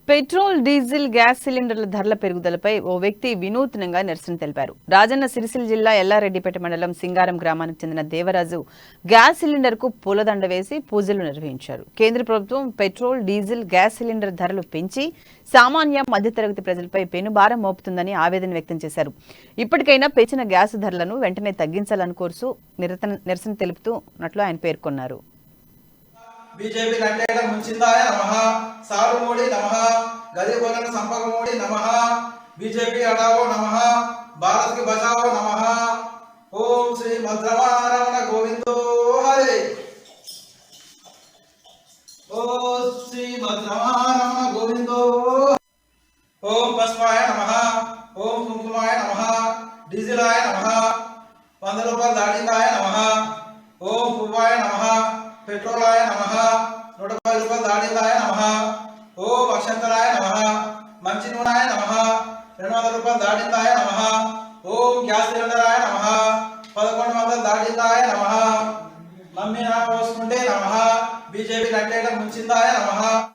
Petrol, diesel, gas సిలిండర్ల ధరల పెరుగుదలపై ఓ వ్యక్తి వినూత్నంగా నిరసన తెలిపారు. రాజన్న సిరిసిల్ల జిల్లా ఎల్లారెడ్డిపేట మండలం సింగారం గ్రామానికి చెందిన దేవరాజు గ్యాస్ సిలిండర్కు పూలదండ వేసి పూజలు నిర్వహించారు. కేంద్ర ప్రభుత్వం పెట్రోల్, డీజిల్, గ్యాస్ సిలిండర్ ధరలు పెంచి సామాన్య మధ్యతరగతి ప్రజలపై పెనుభారం మోపుతుందని ఆవేదన వ్యక్తం చేశారు. ఇప్పటికైనా పెంచిన గ్యాస్ ధరలను వెంటనే తగ్గించాలని కోరుతూ నిరసన తెలుపుతున్నట్లు ఆయన పేర్కొన్నారు. बीजेपी नट्टेड मुंचिंदाय नमः सारू मोड़ी नमः गरीबों संपक मोड़ी नमः बीजेपी हटाओ नमः भारत की बचाओ नमः ओम श्री मद्रमारमण गोविंदो हरे ओम श्री मद्रमारमण गोविंदो ओम पुष्पाय नमः ओम कुंकुमाय नमः डीजिलाय नमः 100 रूपये दाड़िंदाय नमः ओम पुवाय नमः पेट्रोलाय नमः 110 रूपये दाड़िंदाय नमः ओम अक्षंतराय नमः मंची नूनाय नमः 200 रूपये दाड़िंदाय नमः ओम ग्यास सिलेंडराय नमः 1100 दाड़िंदाय नमः मम्मी ना पोसुंटे नमः बीजेपी नट्टेड मुंचिंदाय नमः।